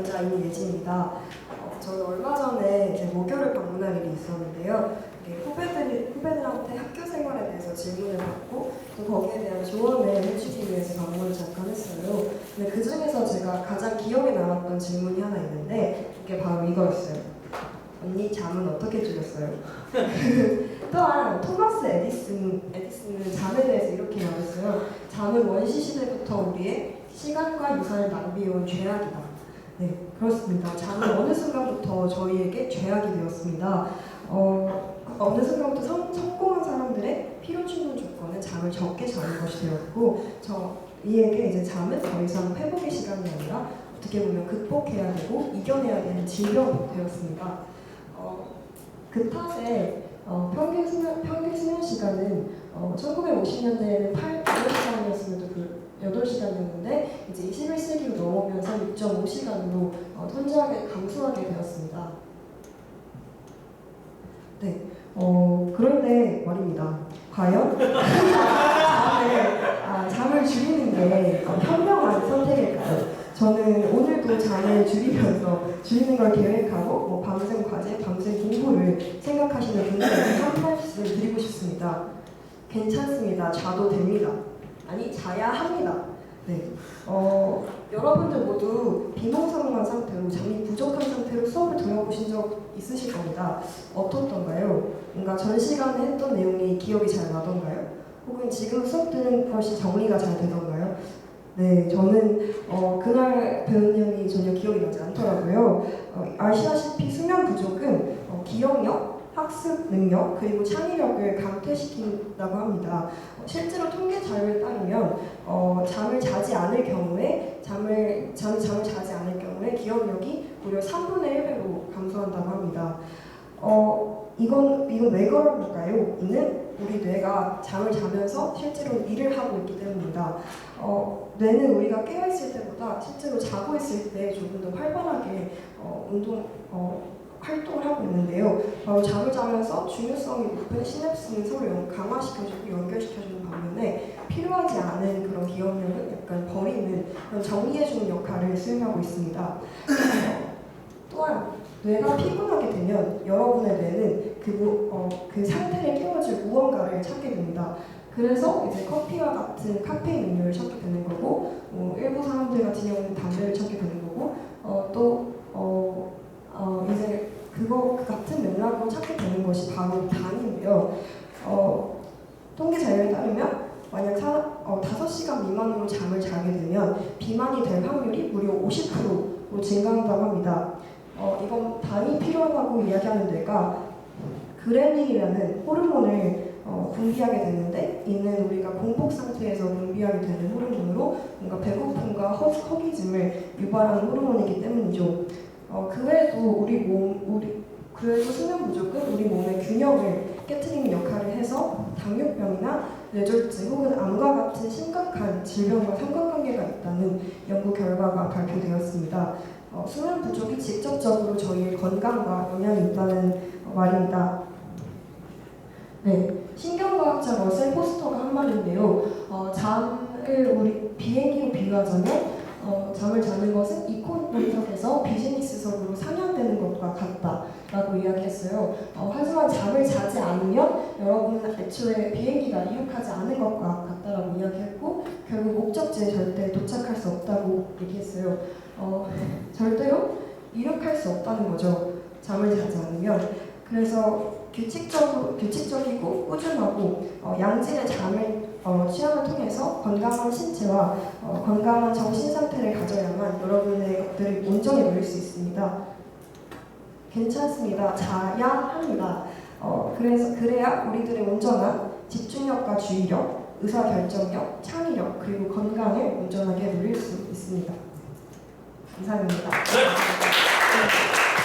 강사 임예진입니다. 저는 얼마 전에 제 모교를 방문한 일이 있었는데요. 후배들한테 학교 생활에 대해서 질문을 받고 또 거기에 대한 조언을 해주기 위해서 방문을 잠깐 했어요. 근데 그 중에서 제가 가장 기억에 남았던 질문이 하나 있는데 이게 바로 이거였어요. 언니 잠은 어떻게 줄였어요? 또한 토마스 에디슨은 잠에 대해서 이렇게 말했어요. 잠은 원시 시대부터 우리의 시간과 유산을 낭비해온 죄악이다. 네, 그렇습니다. 잠은 어느 순간부터 저희에게 죄악이 되었습니다. 어느 순간부터 성공한 사람들의 필요 충분 조건은 잠을 적게 자는 것이 되었고, 저희에게 이제 잠은 더 이상 회복의 시간이 아니라 어떻게 보면 극복해야 되고 이겨내야 되는 질병이 되었습니다. 그 탓에 평균 수면 시간은 1950년대에는 8시간이었음에도 8시간이었는데 이제 21세기로 넘어오면서 6.5시간으로 현저하게 감소하게 되었습니다. 네, 그런데 말입니다. 과연 잠을 줄이는 게 현명한 선택일까요? 저는 오늘도 잠을 줄이는 걸 계획하고 밤샘 과제, 밤샘 공부를 생각하시는 분들에게 한 말씀 드리고 싶습니다. 괜찮습니다. 자도 됩니다. 아니, 자야 합니다. 네, 여러분들 모두 비몽사몽한 상태로 잠이 부족한 상태로 수업을 들어보신 적 있으실 겁니다. 어떻던가요? 뭔가 전 시간에 했던 내용이 기억이 잘 나던가요? 혹은 지금 수업 듣는 것이 정리가 잘 되던가요? 네, 저는 그날 배운 내용이 전혀 기억이 나지 않더라고요. 아시다시피 수면 부족은 기억력, 학습 능력, 그리고 창의력을 감퇴시킨다고 합니다. 실제로 통계 자료에 따르면 잠을 자지 않을 경우에 잠을 자지 않을 경우에 기억력이 무려 3분의 1배로 감소한다고 합니다. 이건 왜 그럴까요? 이는 우리 뇌가 잠을 자면서 실제로 일을 하고 있기 때문입니다. 뇌는 우리가 깨어있을 때보다 실제로 자고 있을 때 조금 더 활발하게 활동을 하고 있는데요. 바로 잠을 자면서 중요성이 높은 시냅스는 서로 강화시켜주고 연결시켜주는 반면에 필요하지 않은 그런 기억력은 약간 버리는 그런 정리해주는 역할을 수행하고 있습니다. 또한 뇌가 피곤하게 되면 여러분의 뇌는 그 상태를 깨워줄 무언가를 찾게 됩니다. 그래서 이제 커피와 같은 카페인 음료를 찾게 되는 거고, 일부 사람들 같은 경우는 담배를 찾게 되는 거고, 이제 그 같은 맥락으로 찾게 되는 것이 바로 당인데요. 통계 자료에 따르면 만약 5시간 미만으로 잠을 자게 되면 비만이 될 확률이 무려 50%로 증가한다고 합니다. 이건 당이 필요하다고 이야기하는 뇌가 그렐린이라는 호르몬을 분비하게 되는데, 이는 우리가 공복 상태에서 분비하게 되는 호르몬으로 뭔가 배고픔과 허기짐을 유발하는 호르몬이기 때문이죠. 그 외에도 그래도 수면 부족은 우리 몸의 균형을 깨트리는 역할을 해서 당뇨병이나 뇌졸중 혹은 암과 같은 심각한 질병과 상관관계가 있다는 연구 결과가 발표되었습니다. 수면 부족이 직접적으로 저희의 건강과 영향이 있다는 말입니다. 네, 신경과학자 러셀 포스터가 한 말인데요. 잠을 우리 비행기로 비유하자면 잠을 자는 것은 이코노미석에서 비즈니스석으로 상향되는 것과 같다라고 이야기했어요. 하지만 잠을 자지 않으면 여러분은 애초에 비행기가 이륙하지 않은 것과 같다라고 이야기했고, 결국 목적지에 절대 도착할 수 없다고 얘기했어요. 절대로 이륙할 수 없다는 거죠. 잠을 자지 않으면. 그래서 규칙적이고 꾸준하고 양질의 잠을 취함을 통해서 건강한 신체와 건강한 정신 상태를 가져야만 여러분의 것들을 온전히 누릴 수 있습니다. 괜찮습니다. 자야 합니다. 그래야 우리들의 온전한 집중력과 주의력, 의사결정력, 창의력, 그리고 건강을 온전하게 누릴 수 있습니다. 이상입니다. 네.